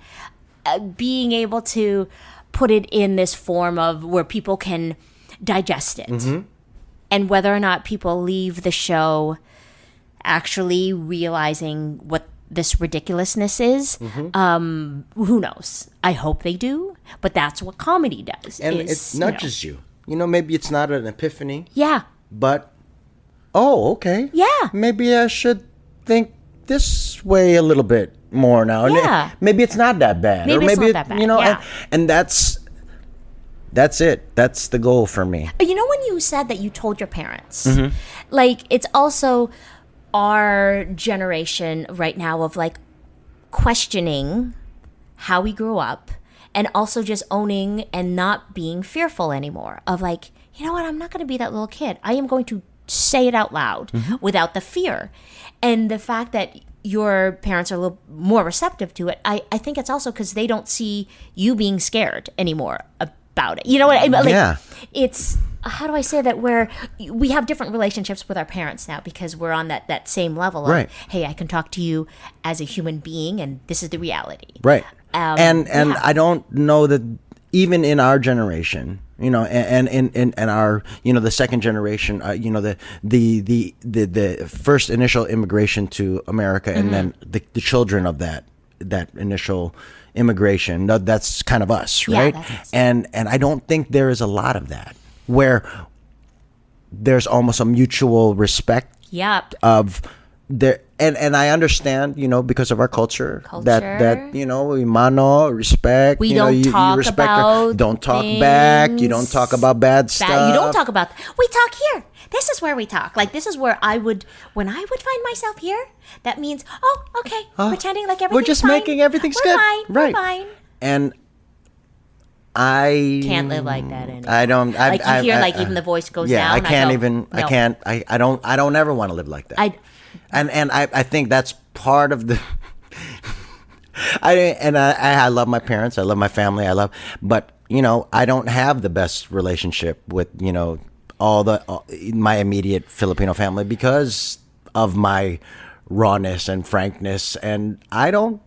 E: being able to put it in this form of where people can digest it, and whether or not people leave the show actually realizing what this ridiculousness is, who knows? I hope they do, but that's what comedy does.
D: And it nudges you. Maybe it's not an epiphany.
E: Yeah.
D: But, okay.
E: Yeah.
D: Maybe I should think this way a little bit more now.
E: Yeah.
D: Maybe it's not that bad.
E: Maybe it's not that bad. Yeah.
D: And that's it. That's the goal for me.
E: When you said that you told your parents, like, it's also our generation right now of like questioning how we grew up, and also just owning and not being fearful anymore of like, you know what, I'm not going to be that little kid. I am going to say it out loud without the fear. And the fact that your parents are a little more receptive to it, I think it's also because they don't see you being scared anymore about it. You know what I mean? Like, it's, how do I say that, where we have different relationships with our parents now because we're on that same level of, hey, I can talk to you as a human being and this is the reality.
D: Right. And I don't know that even in our generation, and our, the second generation, the first initial immigration to America, and then the children of that initial immigration, that's kind of us, right?
E: Yeah, that's us.
D: And I don't think there is a lot of that where there's almost a mutual respect of there. And I understand, because of our culture. that we mano, respect.
E: We don't talk
D: you respect
E: about
D: don't talk
E: things.
D: back. You don't talk about bad stuff.
E: You don't talk about. We talk here. This is where we talk. Like, this is where when I would find myself here, that means, okay, pretending like everything's
D: we're just
E: fine.
D: making everything's
E: We're
D: good.
E: Fine.
D: Right.
E: We're fine.
D: And I
E: can't live like that anymore.
D: I don't.
E: Like, you hear, like, even the voice goes down.
D: I can't
E: no.
D: I can't. I don't ever want to live like that. And I think that's part of the. I love my parents. I love my family. But I don't have the best relationship with my immediate Filipino family because of my rawness and frankness, and I don't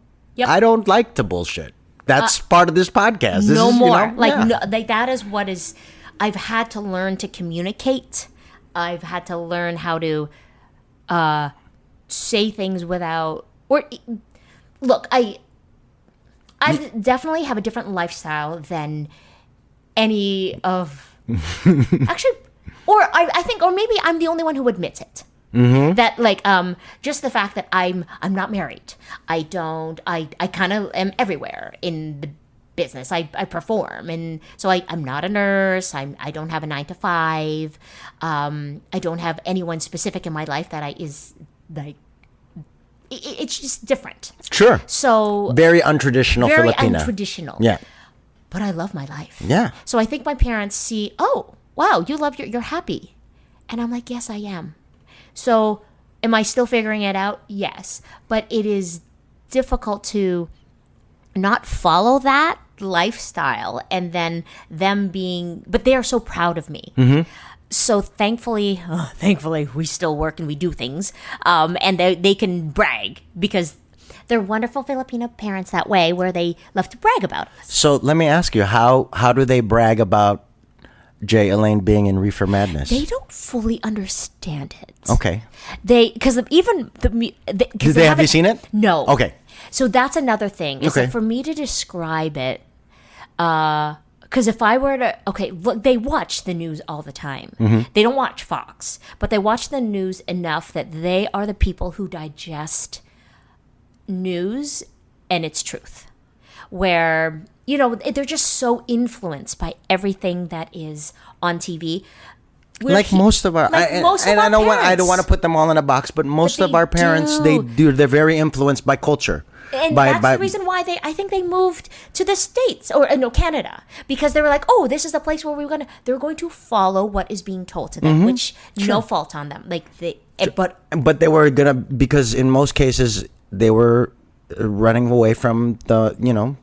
D: like to bullshit. That's part of this podcast. This is,
E: more. That is what is. I've had to learn to communicate. I've had to learn how to say things without. Or look, I definitely have a different lifestyle than any of. Actually, or I think, or maybe I'm the only one who admits it. That, like, just the fact that I'm not married. I kind of am everywhere in the business. I perform, and so I'm not a nurse. I don't have a 9 to 5. I don't have anyone specific in my life that is like. It's just different.
D: Sure.
E: So
D: very untraditional
E: very
D: Filipina.
E: Untraditional.
D: Yeah.
E: But I love my life.
D: Yeah.
E: So I think my parents see, oh, wow, you're happy, and I'm like, yes, I am. So, am I still figuring it out? Yes. But it is difficult to not follow that lifestyle and then them being, but they are so proud of me. So thankfully, we still work and we do things. And they can brag because they're wonderful Filipino parents that way, where they love to brag about us.
D: So let me ask you, how do they brag about Jay Elaine being in Reefer Madness?
E: They don't fully understand it.
D: Okay.
E: Because even have
D: you seen it?
E: No.
D: Okay.
E: So that's another thing. Is that for me to describe it, because if I were to, look, they watch the news all the time. They don't watch Fox, but they watch the news enough that they are the people who digest news and its truth. Where, they're just so influenced by everything that is on TV.
D: Most of our, I don't want to put them all in a box, but most of our parents, they're very influenced by culture.
E: And that's the reason why I think they moved to the States or no, Canada, because they were like, oh, this is the place where they're going to follow what is being told to them, which no fault on them. Like
D: but they were gonna, because in most cases they were running away from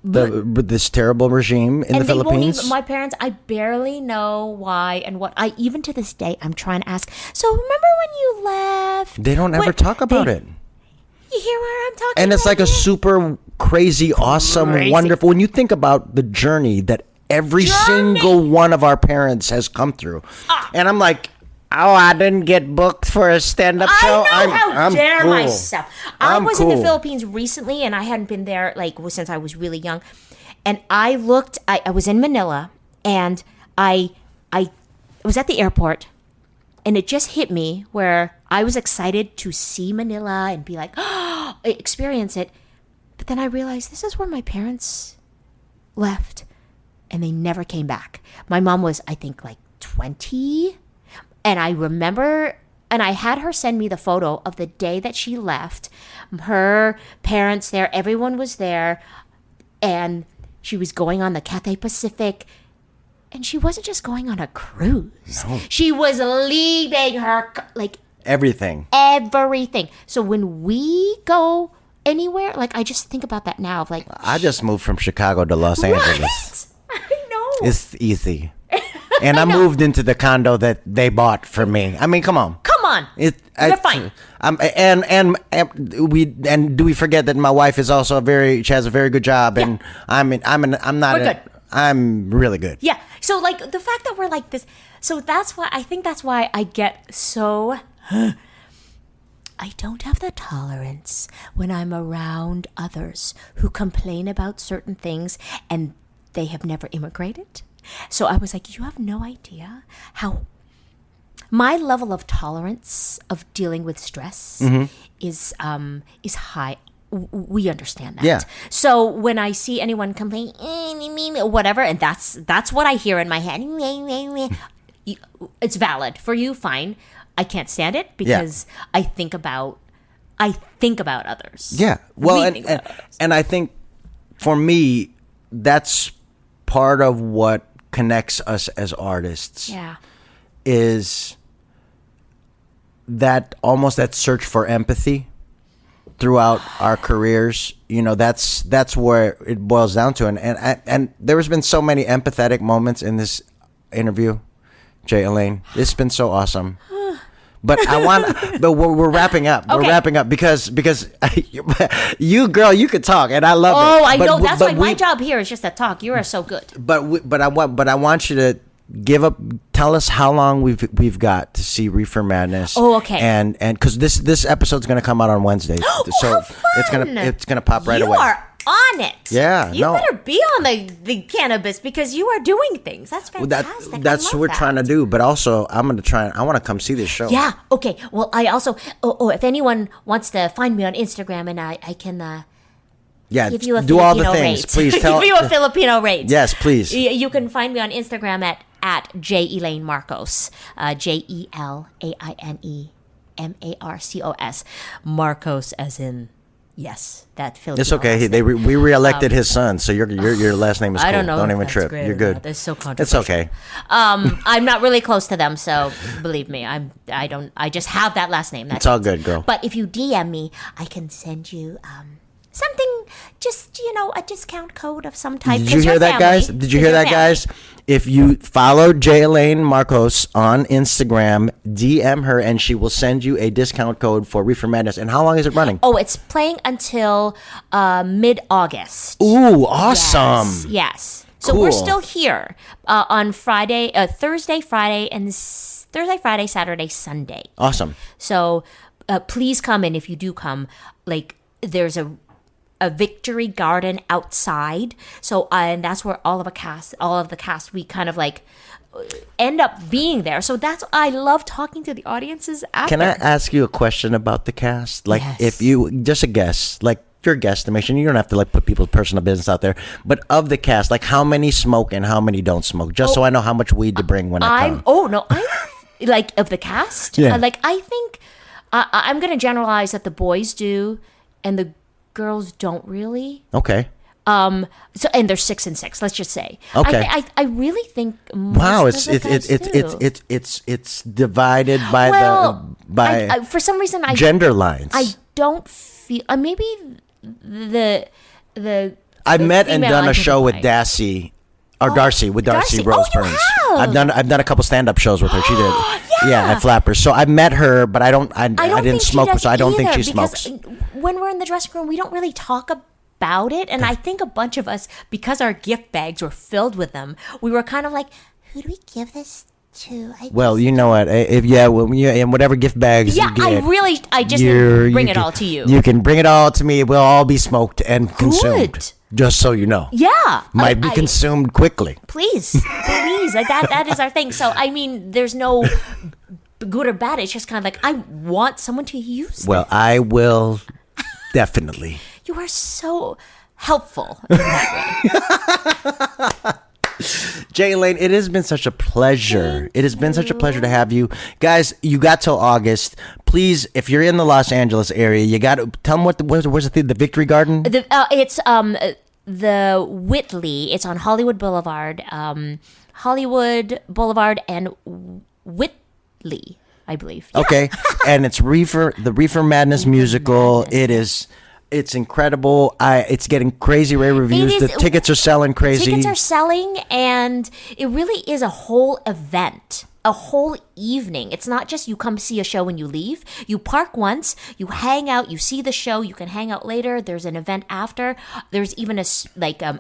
D: this terrible regime in the Philippines.
E: My parents, I barely know why and what. Even to this day, I'm trying to ask. So remember when you left?
D: They don't ever talk about it.
E: You hear what I'm talking about?
D: And it's like a super crazy, awesome, wonderful. When you think about the journey that every single one of our parents has come through, and I'm like, oh, I didn't get booked for a stand-up show.
E: How dare
D: cool.
E: myself? I was in the Philippines recently, and I hadn't been there since I was really young. And I looked. I was in Manila, and I was at the airport, and it just hit me where I was excited to see Manila and be like, oh, experience it. But then I realized this is where my parents left, and they never came back. My mom was, I think, like 20. And I remember, and I had her send me the photo of the day that she left. Her parents there, everyone was there, and she was going on the Cathay Pacific. And she wasn't just going on a cruise. No. She was leaving her,
D: everything.
E: So when we go anywhere, I just think about that now.
D: I just moved from Chicago to Los Angeles.
E: I know.
D: It's easy. And I moved into the condo that they bought for me. I mean, come on.
E: You're fine.
D: And do we forget that my wife is also she has a very good job, and I'm really good.
E: Yeah. So the fact that we're like this, so that's why I get so. I don't have the tolerance when I'm around others who complain about certain things and they have never immigrated. So I was like, you have no idea how my level of tolerance of dealing with stress is high. We understand that.
D: Yeah.
E: So when I see anyone complain, whatever, and that's what I hear in my head. It's valid for you, fine. I can't stand it because I think about others.
D: Yeah. Well, and I think for me, that's part of what connects us as artists.
E: Yeah.
D: Is that almost that search for empathy throughout our careers? That's where it boils down to. And there has been so many empathetic moments in this interview, Elaine. It's been so awesome. But we're wrapping up. Okay. We're wrapping up because you, girl, you could talk, and I love it.
E: Oh, I know. That's why my job here is just to talk. You are so good.
D: But I want you to tell us how long we've got to see Reefer Madness.
E: Oh, okay.
D: And because this episode's going to come out on Wednesday, so it's gonna pop right away.
E: You are on it.
D: Yeah,
E: you better be on the cannabis because you are doing things. That's fantastic.
D: That's what we're trying to do. But also, I want to come see this show.
E: Yeah. Okay. Well, I also. If anyone wants to find me on Instagram, and I can. Give you a
D: do
E: Filipino
D: all the things.
E: rate.
D: Please
E: give you a Filipino rate.
D: Yes, please.
E: You can find me on Instagram at Elaine Marcos. JELAINE MARCOS. Marcos as in. Yes, that Filipino.
D: It's okay. We reelected his son, so your last name is cool.
E: I don't know.
D: Don't even trip. You're good.
E: That's so controversial.
D: It's okay.
E: I'm not really close to them, so believe me, I just have that last name.
D: It's all good, girl.
E: But if you DM me, I can send you something, just a discount code of some type.
D: Did you hear that, guys? If you follow Elaine Marcos on Instagram, DM her and she will send you a discount code for Reefer Madness. And how long is it running?
E: Oh, it's playing until mid-August.
D: Ooh, awesome.
E: Yes. So
D: cool.
E: We're still here on Friday, Thursday, Friday, Saturday, Sunday.
D: Awesome.
E: So please come in. If you do come, there's a victory garden outside, so and that's where all of the cast we kind of end up being there. So I love talking to the audiences after.
D: Can I ask you a question about the cast?
E: Yes.
D: If you just a guess, your guesstimation, you don't have to put people's personal business out there, but of the cast, how many smoke and how many don't smoke, just so I know how much weed to bring when I come.
E: I'm of the cast.
D: Yeah.
E: I think I'm gonna generalize that the boys do and the girls don't really.
D: Okay.
E: So and they're 6 and 6. Let's just say.
D: Okay.
E: I really think. Most
D: Wow,
E: of the guys do.
D: it's divided by
E: I, for some reason
D: gender lines.
E: I don't feel maybe the
D: I've met and
E: female
D: done a show with
E: identifying.
D: Darcy with Darcy
E: Darcy.
D: Rose
E: Oh, you
D: Burns.
E: have?
D: I've done a couple stand-up shows with her. She did.
E: Yeah.
D: At Flappers. So I've met her, but I didn't
E: think she
D: smoke,
E: does
D: so I don't think
E: either,
D: she
E: because
D: smokes.
E: When we're in the dressing room, we don't really talk about it, and I think a bunch of us, because our gift bags were filled with them, we were kind of like, who do we give this to?
D: Well, you know what? In whatever gift bags you get,
E: I just didn't bring it all to you.
D: You can bring it all to me. It will all be smoked and consumed. Just so you know.
E: Yeah.
D: Might be consumed quickly.
E: Please. Like that is our thing. So, I mean, there's no good or bad. It's just kind of like, I want someone to use
D: Well, I will definitely.
E: You are so helpful in that way.
D: Jay Elaine, it has been such a pleasure. It has been such a pleasure to have you. Guys, you got till August. Please, if you're in the Los Angeles area, you got to tell them where's the Victory Garden?
E: It's the Whitley. It's on Hollywood Boulevard. Hollywood Boulevard and Whitley, I believe. Yeah.
D: Okay. And it's the Reefer Madness Musical. It's incredible. It's getting crazy rave reviews. The tickets are selling crazy.
E: Tickets are selling, and it really is a whole event, a whole evening. It's not just you come see a show and you leave. You park once, you hang out, you see the show, you can hang out later. There's an event after. There's even a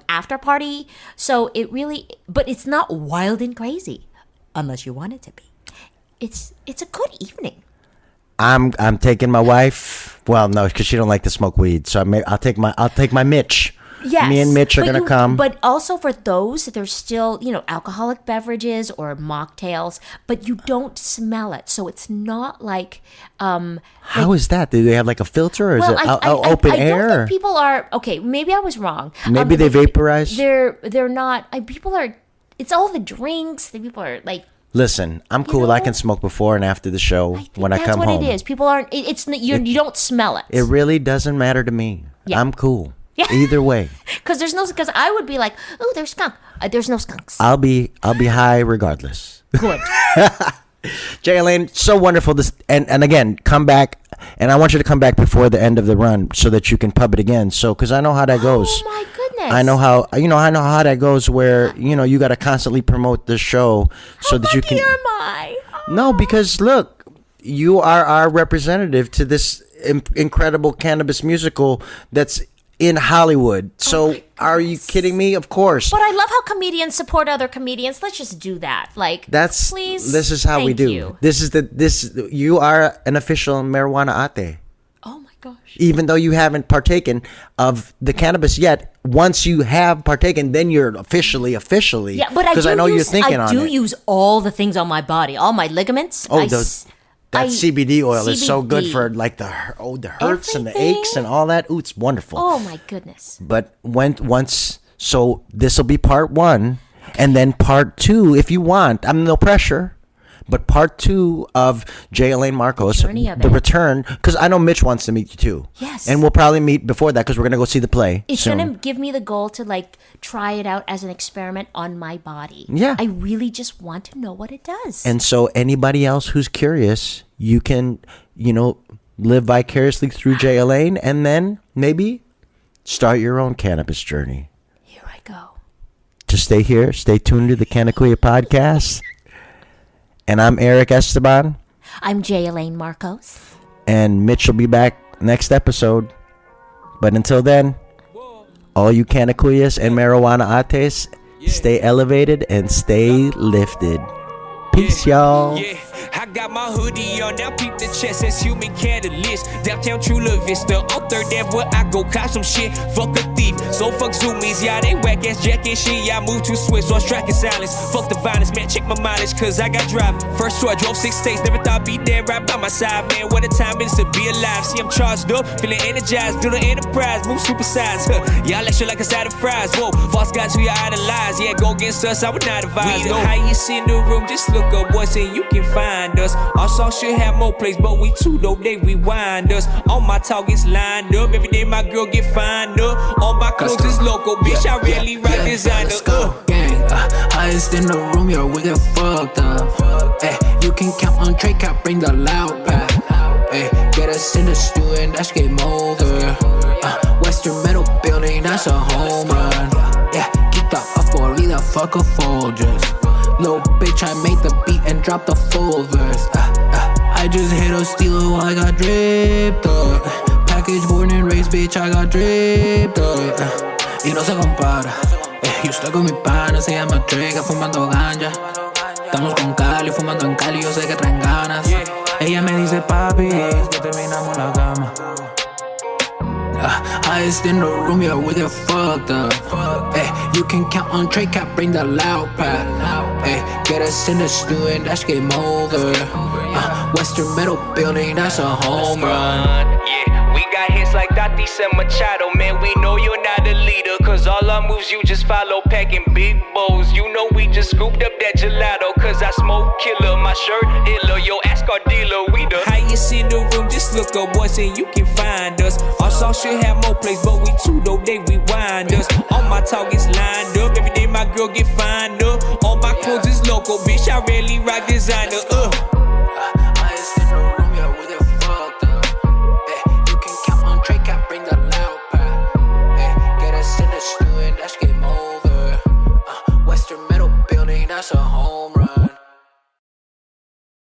E: after party. So it really, but it's not wild and crazy, unless you want it to be. It's a good evening.
D: I'm taking my wife. Well, no, because she don't like to smoke weed. So I'll take my Mitch.
E: Yes.
D: Me and Mitch are gonna come.
E: But also for those, there's still alcoholic beverages or mocktails, but you don't smell it, so it's not like.
D: How is that? Do they have like a filter, or is it open air?
E: I don't think people are okay. Maybe I was wrong.
D: Maybe they vaporize.
E: They're not. People are. It's all the drinks. The people are like.
D: Listen, I'm cool. I can smoke before and after the show when I come home.
E: That's what it is. People aren't. You don't smell it.
D: It really doesn't matter to me. Yeah. I'm cool. Yeah. Either way. Because
E: I would be like, oh, there's skunk. There's no skunks.
D: I'll be high regardless.
E: Good.
D: Jay Elaine, so wonderful. And again, come back. And I want you to come back before the end of the run so that you can pub it again. So, because I know how that goes.
E: Oh my goodness.
D: I know how that goes. Where you got to constantly promote the show so that you can.
E: How lucky am I? Oh.
D: No, because look, you are our representative to this incredible cannabis musical that's in Hollywood. So are you kidding me? Of course.
E: But I love how comedians support other comedians. Let's just do that. Please.
D: This is how we do. You. You are an official marijuana ate.
E: Oh my gosh.
D: Even though you haven't partaken of the cannabis yet, once you have partaken, then you're officially.
E: Yeah, but
D: because I know you're thinking on it.
E: I do use all the things on my body, all my ligaments.
D: That CBD oil is so good for the hurts and the aches and all that. Ooh, it's wonderful.
E: Oh my goodness.
D: But so this will be part 1, and then part 2 if you want. I'm no pressure. But part 2 of J. Elaine Marcos, the return, because I know Mitch wants to meet you too.
E: Yes.
D: And we'll probably meet before that because we're going to go see the play.
E: It's going to give me the goal to try it out as an experiment on my body.
D: Yeah.
E: I really just want to know what it does.
D: And so anybody else who's curious, you can, live vicariously through J. Elaine and then maybe start your own cannabis journey.
E: Here I go.
D: Just stay here. Stay tuned to the Canna Kuyas podcast. And I'm Erick Esteban.
E: I'm J. Elaine Marcos.
D: And Mitch will be back next episode. But until then, all you Canna Kuyas and marijuana ates, stay elevated and stay lifted. Peace, y'all.
C: Yeah, I got my hoodie on, now peep the chest as human catalyst. Downtown Chula Vista, on 3rd Ave where I go cop some shit. Fuck a thief, so fuck zoomies, yeah, they whack ass jacket shit. Yeah, I move too swift, so I'm striking silence. Fuck the violence, man, check my mileage, cause I got driving. First tour, I drove 6 states, never thought I'd be there right by my side, man. What a time it is to be alive. See, I'm charged up, feeling energized, do the enterprise, move supersized. Y'all let shit like a side of fries. Whoa, false guys who you idolize, yeah, go against us, I would not advise. We the highest in the room, just look look up once and you can find us. Our song should have more plays, but we too though, they rewind us. All my targets lined up, every day my girl get fined up. All my clothes is local, bitch, I rarely rock designer.
F: Gang, highest in the room, yo, we get fucked up. Ay, you can count on Trey Cap, bring the loud pack. Ay, get us in the stew and that's game over. Western Metal Building, that's a home run. Yeah, keep the up or leave the fuck a Folgers. Little bitch, I made the beat and dropped the full verse. I just hit a steelo, I got dripped up. Package born and raised, bitch, I got dripped up. Y no se compara. Yo estoy con mi pana, se llama Drake, fumando ganja. Estamos con Cali, fumando en Cali, yo sé que traen ganas. Ella me dice, papi, que terminamos la cama. Highest in the room, yeah, we get fucked up. Ay, you can count on Trey Cap, bring the loud pack. Ay, get us in the stew and that's game over. Western Metal Building, that's a home run.
C: Yeah, we got hits like Tatis and Machado. Man, we know you're not a leader, cause all our moves you just follow, packing big bowls. You know we just scooped up that gelato, cause I smoke killer. My shirt iller, yo, ask our dealer, we the highest in the room. Just look up once and you can find us. Our song should have more plays, but we too though, they rewind us. All my targets lined up, every day my girl get fined up. All my clothes is local, bitch, I rarely rock designer.